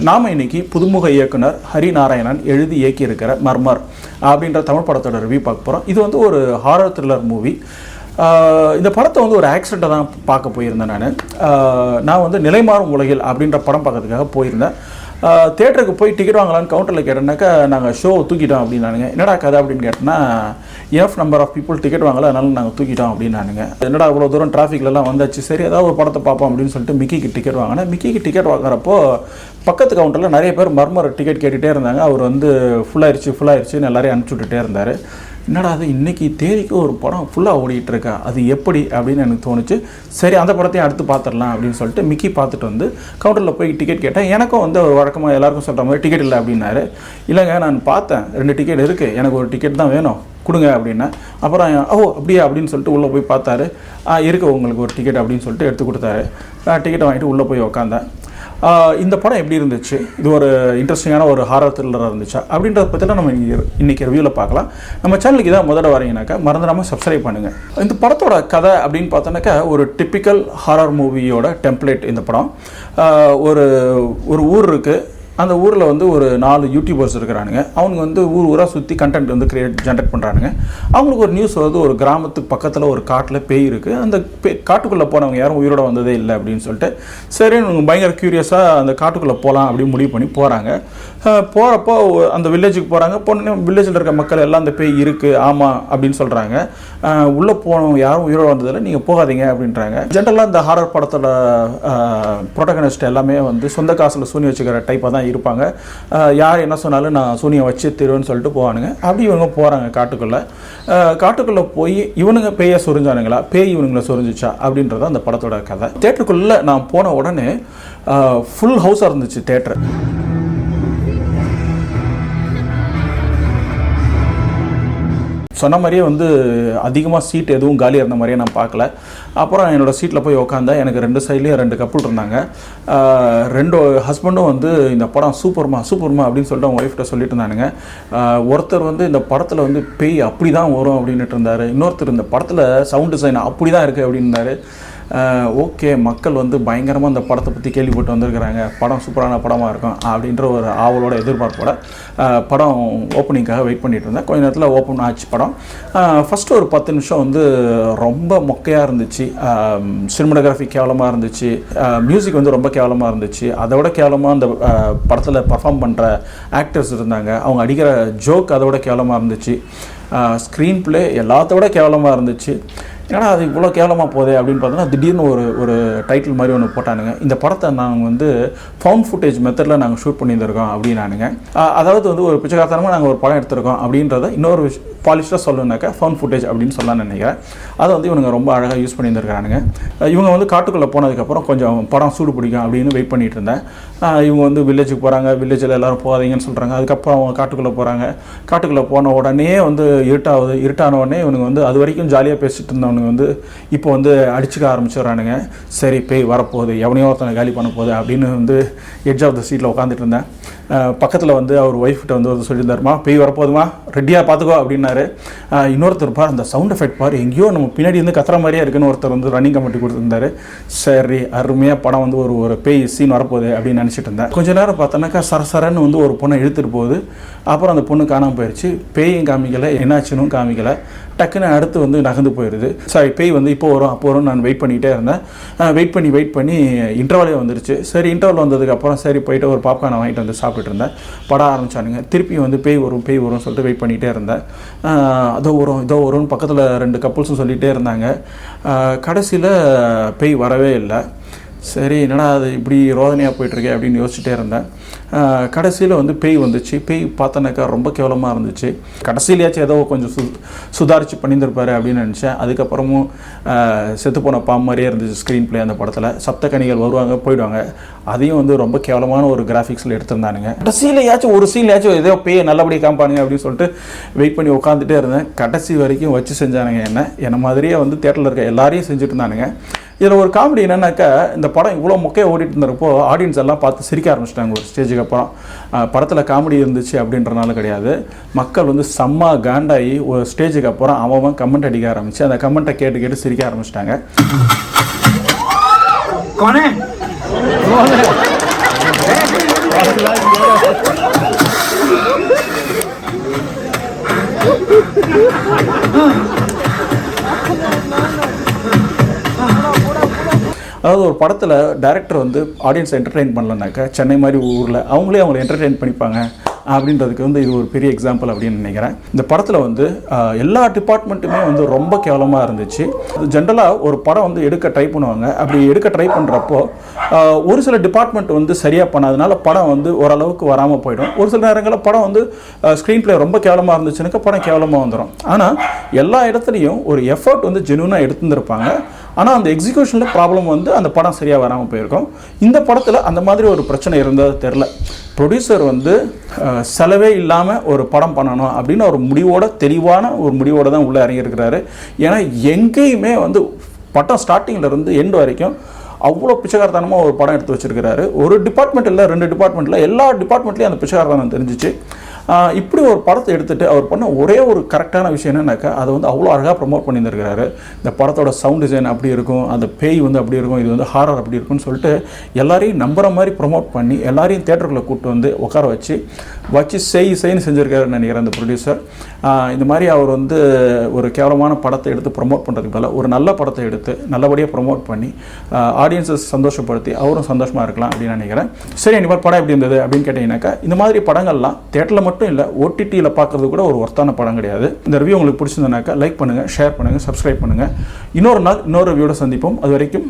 நாம் இன்னைக்கு புதுமுக இயக்குனர் ஹரிநாராயணன் எழுதி இயக்கியிருக்கிற மர்மர் அப்படின்ற தமிழ் படத்தோட ரிவ்யூ பார்க்க போகிறோம். இது வந்து ஒரு ஹாரர் த்ரில்லர் மூவி. இந்த படத்தை வந்து ஒரு ஆக்சிடெண்ட்டை தான் பார்க்க போயிருந்தேன். நான் வந்து நிலைமாறும் உலகில் அப்படின்ற படம் பார்க்கறதுக்காக போயிருந்தேன். தியேட்டருக்கு போய் டிக்கெட் வாங்கலான்னு கவுண்டரில் கேட்டேன்னாக்கா நாங்கள் ஷோ தூக்கிட்டோம் அப்படின்னானுங்க. என்னடா கதை அப்படின்னு கேட்டேன்னா if number of people ticket வாங்கல, அதனால நாங்கள் தூக்கிட்டோம் அப்படின்னானுங்க. என்னடா அவ்வளோ தூரம் டிராஃபிக்லலாம் வந்தாச்சு, சரி ஏதாவது ஒரு படத்தை பார்ப்போம் அப்படின்னு சொல்லிட்டு மிக்கிக்கு டிக்கெட் வாங்கினேன். மிக்கிக்கு டிக்கெட் வாங்குறப்போ பக்கத்து கவுண்டரில் நிறைய பேர் மர்மர் டிக்கெட் கேட்டுகிட்டே இருந்தாங்க. அவர் வந்து ஃபுல்லாகிடுச்சுன்னு எல்லாரையும் அனுப்பிச்சி விட்டுட்டே இருந்தார். என்னடா அது இன்றைக்கி தேதிக்கு ஒரு படம் ஃபுல்லாக ஓடிட்டு இருக்கா, அது எப்படி அப்படின்னு எனக்கு தோணுச்சு. சரி அந்த படத்தையும் அடுத்து பார்த்துடலாம் அப்படின்னு சொல்லிட்டு மிக்கி பார்த்துட்டு வந்து கவுண்டரில் போய் டிக்கெட் கேட்டேன். எனக்கும் வந்து ஒரு வழக்கமாக எல்லாருக்கும் சொல்கிற மாதிரி டிக்கெட் இல்லை அப்படின்னாரு. இல்லைங்க நான் பார்த்தேன், 2 டிக்கெட் இருக்குது, எனக்கு ஒரு டிக்கெட் தான் வேணும் கொடுங்க அப்படின்னா. அப்புறம் அப்படியா அப்படின்னு சொல்லிட்டு உள்ளே போய் பார்த்தாரு. இருக்குது உங்களுக்கு ஒரு டிக்கெட் அப்படின்னு சொல்லிட்டு எடுத்து கொடுத்தாரு. டிக்கெட்டை வாங்கிட்டு உள்ளே போய் உக்காந்தேன். இந்த படம் எப்படி இருந்துச்சு, இது ஒரு இன்ட்ரெஸ்டிங்கான ஒரு ஹாரர் த்ரில்லராக இருந்துச்சா அப்படின்றத பற்றிலாம் நம்ம இன்றைக்கி ரிவ்யூவில் பார்க்கலாம். நம்ம சேனலுக்கு இதான் முதல்ல வரீங்கனாக்கா மறந்துடாமல் சப்ஸ்கிரைப் பண்ணுங்கள். இந்த படத்தோட கதை அப்படின்னு பார்த்தோன்னாக்கா ஒரு டிப்பிக்கல் ஹாரர் மூவியோட டெம்ப்ளேட். இந்த படம் ஒரு ஊர் இருக்குது. அந்த ஊரில் வந்து ஒரு 4 யூடியூபர்ஸ் இருக்கிறானுங்க. அவங்க வந்து ஊராக சுற்றி கண்டென்ட் வந்து ஜென்ரேட் பண்ணுறானுங்க. அவங்களுக்கு ஒரு நியூஸ் வருது, ஒரு கிராமத்துக்கு பக்கத்தில் ஒரு காட்டில் பேய் இருக்குது. அந்த காட்டுக்குள்ளே போனவங்க யாரும் உயிரோட வந்ததே இல்லை அப்படின்னு சொல்லிட்டு சரி பயங்கர க்யூரியஸாக அந்த காட்டுக்குள்ளே போகலாம் அப்படின்னு முடிவு பண்ணி போகிறாங்க. போகிறப்போ அந்த வில்லேஜுக்கு போகிறாங்க. போனோடனே வில்லேஜில் இருக்க மக்கள் எல்லாம் அந்த பேய் இருக்குது ஆமாம் அப்படின்னு சொல்கிறாங்க. உள்ளே போனவங்க யாரும் உயிரோட வந்ததில்லை, நீங்கள் போகாதீங்க அப்படின்றாங்க. ஜென்ரலாக இந்த ஹாரர் படத்தோட ப்ரோட்டகனிஸ்ட் எல்லாமே வந்து சொந்த காசில் சூனி வச்சுக்கிற டைப்பாக தான் இருப்பாங்க. யார் என்ன சொன்னாலும் நான் சூனியை வச்சு தருவேன்னு சொல்லிட்டு போவானுங்க. அப்படி இவங்க போகிறாங்க காட்டுக்குள்ளே போய் இவனுங்க பேயை சொரிஞ்சானுங்களா, பேய் இவனுங்களை சொரிஞ்சிச்சா அப்படின்றத அந்த படத்தோட கதை. தேட்டருக்குள்ளே நான் போன உடனே ஃபுல் ஹவுஸாக இருந்துச்சு தேட்டர். சொன்ன மாதிரியே வந்து அதிகமாக சீட் எதுவும் காலியாக இருந்த மாதிரியே நான் பார்க்கல. அப்புறம் என்னோடய சீட்டில் போய் உட்காந்தேன். எனக்கு 2 சைட்லேயும் 2 கப்புள் இருந்தாங்க. 2 ஹஸ்பண்டும் வந்து இந்த படம் சூப்பர்மா அப்படின்னு சொல்லிட்டு அவங்க ஒய்ஃப்கிட்ட சொல்லிட்டு இருந்தானுங்க. ஒருத்தர் வந்து இந்த படத்தில் வந்து பேய் அப்படி தான் வரும் அப்படின்ட்டு இருந்தார். இன்னொருத்தர் இந்த படத்தில் சவுண்ட் டிசைன் அப்படி தான் இருக்குது அப்படின்னாரு. ஓகே, மக்கள் வந்து பயங்கரமாக இந்த படத்தை பற்றி கேள்விப்பட்டு வந்திருக்கிறாங்க, படம் சூப்பரான படமாக இருக்கும் அப்படின்ற ஒரு ஆவலோட எதிர்பார்ப்போட படம் ஓப்பனிங்காக வெயிட் பண்ணிகிட்டு இருந்தேன். கொஞ்ச நேரத்தில் ஓப்பன் ஆச்சு படம். ஃபஸ்ட்டு ஒரு 10 நிமிஷம் வந்து ரொம்ப மொக்கையாக இருந்துச்சு. சினிமாட்டோகிராஃபி கேவலமாக இருந்துச்சு. மியூசிக் வந்து ரொம்ப கேவலமாக இருந்துச்சு. அதை விட கேவலமாக அந்த படத்தில் பர்ஃபார்ம் பண்ணுற ஆக்டர்ஸ் இருந்தாங்க. அவங்க அடிக்கிற ஜோக் அதை விட கேவலமாக இருந்துச்சு. ஸ்க்ரீன் பிளே எல்லாத்த விட கேவலமாக இருந்துச்சு. ஏன்னா அது இவ்வளோ கேவலமாக போதே அப்படின்னு பார்த்தோன்னா திடீர்னு ஒரு டைட்டில் மாதிரி ஒன்று போட்டானுங்க. இந்த படத்தை நாங்கள் வந்து ஃபவுண்ட் ஃபுட்டேஜ் மெத்தடில் நாங்கள் ஷூட் பண்ணியிருந்திருக்கோம் அப்படின்னானுங்க. அதாவது வந்து ஒரு பிச்சைக்காரத்தனமாக நாங்கள் ஒரு படம் எடுத்திருக்கோம் அப்படின்றத இன்னொரு பாலிஷ்டாக சொல்லணுனாக்கா ஃபவுண்ட் ஃபுட்டேஜ் அப்படின்னு சொல்லலாம்னு நினைக்கிறேன். அதை வந்து இவங்க ரொம்ப அழகாக யூஸ் பண்ணியிருந்திருக்கானுங்க. இவங்க வந்து காட்டுக்குள்ளே போனதுக்கப்புறம் கொஞ்சம் படம் சூடு பிடிக்கும் அப்படின்னு வெயிட் பண்ணிகிட்டு இருந்தேன். இவங்க வந்து வில்லேஜுக்கு போகிறாங்க. வில்லேஜில் எல்லோரும் போகாதீங்கன்னு சொல்கிறாங்க. அதுக்கப்புறம் அவங்க காட்டுக்குள்ளே போகிறாங்க. காட்டுக்குள்ளே போன உடனே வந்து இருட்டான உடனே இவனுங்க வந்து அது வரைக்கும் ஜாலியாக பேசிட்டு இருந்தவனுங்க வந்து இப்போ வந்து அடிச்சுக்க ஆரம்பிச்சிடுறானுங்க. சரி பேய் வரப்போகுது, எவனையோ ஒருத்தனை காலி பண்ண போகுது அப்படின்னு வந்து எட்ஜ் ஆஃப் த சீட்டில் உட்காந்துட்டு இருந்தேன். பக்கத்தில் வந்து அவர் ஒய்ஃப்கிட்ட வந்து சொல்லியிருந்தாருமா, பேய் வரப்போகுதுமா, ரெடியாக பார்த்துக்கோ அப்படின்னாரு. இன்னொருத்தர் பார் அந்த சவுண்ட் எஃபெக்ட் பார் எங்கேயோ நம்ம பின்னாடி வந்து கத்துற மாதிரியே இருக்குன்னு ஒருத்தர் வந்து ரன்னிங் கமெண்ட்டி கொடுத்துருந்தாரு. சரி அருமையாக படம் வந்து ஒரு பேய் சீன் வரப்போகுது அப்படின்னு நினச்சிட்டு இருந்தேன். கொஞ்ச நேரம் பார்த்தோன்னாக்கா சரசரன்னு வந்து ஒரு பொண்ணை இழுத்துட்டு போகுது. அப்புறம் அந்த பொண்ணு காணாமல் போயிடுச்சு. பேயும் காமிக்கலை, என்னாச்சுன்னு காமிக்கலை. டக்குன்னு அடுத்து வந்து நகர்ந்து போயிடுது. சாரி பேய் வந்து இப்போ வரும் அப்போ வரும் நான் வெயிட் பண்ணிகிட்டே இருந்தேன். வெயிட் பண்ணி இன்டர்வலே வந்துருச்சு. சரி இன்டர்வல் வந்ததுக்கப்புறம் சரி போயிட்டு ஒரு பாப்கார்னை வாங்கிட்டு வந்து சாப்பிட்டுட்டு இருந்தேன். படம் ஆரம்பிச்சானுங்க. திருப்பி வந்து பேய் வரும்னு சொல்லிட்டு வெயிட் பண்ணிகிட்டே இருந்தேன். இதோ வரும்னு பக்கத்தில் 2 கப்புள்ஸும் சொல்லிகிட்டே இருந்தாங்க. கடைசியில் பேய் வரவே இல்லை. சரி என்னடா அது இப்படி ரோதனையாக போயிட்டுருக்கே அப்படின்னு யோசிச்சுட்டே இருந்தேன். கடைசியில் வந்து பேய் வந்துச்சு. பேய் பார்த்தோன்னாக்கா ரொம்ப கேவலமாக இருந்துச்சு. கடைசியிலேயாச்சும் ஏதோ கொஞ்சம் சுதாரித்து பண்ணியிருந்திருப்பாரு அப்படின்னு நினச்சேன். அதுக்கப்புறமும் செத்துப்போன பாம்பு மாதிரியே இருந்துச்சு ஸ்க்ரீன் பிளே. அந்த படத்தில் சப்தக்கனிகள் வருவாங்க போயிடுவாங்க. அதையும் வந்து ரொம்ப கேவலமான ஒரு கிராஃபிக்ஸில் எடுத்திருந்தானுங்க. கடைசியிலேயாச்சும் ஒரு சீன்லையாச்சும் ஏதோ பேய் நல்லபடியாக காமிப்பானுங்க அப்படின்னு சொல்லிட்டு வெயிட் பண்ணி உட்காந்துட்டே இருந்தேன். கடைசி வரைக்கும் வச்சு செஞ்சானுங்க. என்ன மாதிரியே வந்து தேட்டரில் இருக்க எல்லாரையும் செஞ்சுட்டு இருந்தானுங்க. இதில் ஒரு காமெடி என்னன்னாக்கா இந்த படம் இவ்வளோ மொக்கையாக ஓடிட்டு இருந்தப்போ ஆடியன்ஸ் எல்லாம் பார்த்து சிரிக்க ஆரம்பிச்சிட்டாங்க. ஒரு ஸ்டேஜுக்கு அப்புறம் படத்தில் காமெடி இருந்துச்சு அப்படின்றனால கிடையாது, மக்கள் வந்து செம்ம காண்டாகி ஒரு ஸ்டேஜுக்கு அப்புறம் அவன் கமெண்ட் அடிக்க ஆரம்பிச்சு அந்த கமெண்ட்டை கேட்டு சிரிக்க ஆரம்பிச்சிட்டாங்க. அதாவது ஒரு படத்தில் டைரக்டர் வந்து ஆடியன்ஸை என்டர்டெயின் பண்ணலனாக்கா சென்னை மாதிரி ஊரில் அவங்களே அவங்களை என்டர்டெயின் பண்ணிப்பாங்க அப்படின்றதுக்கு வந்து இது ஒரு பெரிய எக்ஸாம்பிள் அப்படின்னு நினைக்கிறேன். இந்த படத்தில் வந்து எல்லா டிபார்ட்மெண்ட்டுமே வந்து ரொம்ப கேவலமாக இருந்துச்சு. ஜென்ரலாக ஒரு படம் வந்து எடுக்க ட்ரை பண்ணுவாங்க. அப்படி எடுக்க ட்ரை பண்ணுறப்போ ஒரு சில டிபார்ட்மெண்ட் வந்து சரியாக பண்ணாதனால படம் வந்து ஓரளவுக்கு வராமல் போயிடும். ஒரு சில நேரங்களில் படம் வந்து ஸ்க்ரீன் பிளே ரொம்ப கேவலமாக இருந்துச்சுனாக்கா படம் கேவலமாக வந்துடும். ஆனால் எல்லா இடத்துலையும் ஒரு எஃபர்ட் வந்து ஜென்யூனாக எடுத்துருப்பாங்க. ஆனால் அந்த எக்ஸிக்யூஷனில் ப்ராப்ளம் வந்து அந்த படம் சரியாக வராமல் போயிருக்கும். இந்த படத்தில் அந்த மாதிரி ஒரு பிரச்சனை இருந்தது தெரில. ப்ரொடியூசர் வந்து செலவே இல்லாமல் ஒரு படம் பண்ணணும் அப்படின்னு ஒரு முடிவோட, தெளிவான ஒரு முடிவோடு தான் உள்ளே இறங்கியிருக்கிறாரு. ஏன்னா எங்கேயுமே வந்து படம் ஸ்டார்டிங்கில் இருந்து எண்டு வரைக்கும் அவ்வளோ பிச்சைக்காரத்தனமாக ஒரு படம் எடுத்து வச்சிருக்கிறாரு. ஒரு டிபார்ட்மெண்ட் இல்லை, 2 டிபார்ட்மெண்ட்டில், எல்லா டிபார்ட்மெண்ட்லேயும் அந்த பிச்சைக்காரத்தனம் தெரிஞ்சிச்சு. இப்படி ஒரு படத்தை எடுத்துகிட்டு அவர் பண்ண ஒரே ஒரு கரெக்டான விஷயம் என்னன்னாக்கா அதை வந்து அவ்வளோ அழகாக ப்ரொமோட் பண்ணியிருக்கிறாரு. இந்த படத்தோட சவுண்ட் டிசைன் அப்படி இருக்கும், அந்த பேய் வந்து அப்படி இருக்கும், இது வந்து ஹாரர் அப்படி இருக்கும்னு சொல்லிட்டு எல்லாரையும் நம்புற மாதிரி ப்ரொமோட் பண்ணி எல்லாரையும் தேட்டருக்குள்ளே கூப்பிட்டு வந்து உட்கார வச்சு செய்ன்னு செஞ்சுருக்காருன்னு நினைக்கிறேன் அந்த ப்ரொடியூசர். இந்த மாதிரி அவர் வந்து ஒரு கேவலமான படத்தை எடுத்து ப்ரொமோட் பண்ணுறதுக்கு பதிலாக ஒரு நல்ல படத்தை எடுத்து நல்லபடியாக ப்ரொமோட் பண்ணி ஆடியன்ஸை சந்தோஷப்படுத்தி அவரும் சந்தோஷமாக இருக்கலாம் அப்படின்னு நினைக்கிறேன். சரி, இந்த மாதிரி படம் எப்படி இருந்தது அப்படின்னு கேட்டிங்கனாக்கா இந்த மாதிரி படங்கள்லாம் தேட்டரில் மட்டும் இல்லை, ஓடிடியில் பார்க்குறது கூட ஒரு ஒர்த்தான படம் கிடையாது. இந்த ரிவ்யூ உங்களுக்கு பிடிச்சிருந்தனாக்கா லைக் பண்ணுங்கள், ஷேர் பண்ணுங்கள், சப்ஸ்கிரைப் பண்ணுங்கள். இன்னொரு நாள் இன்னொரு ரிவ்யூவோட சந்திப்போம். அது வரைக்கும்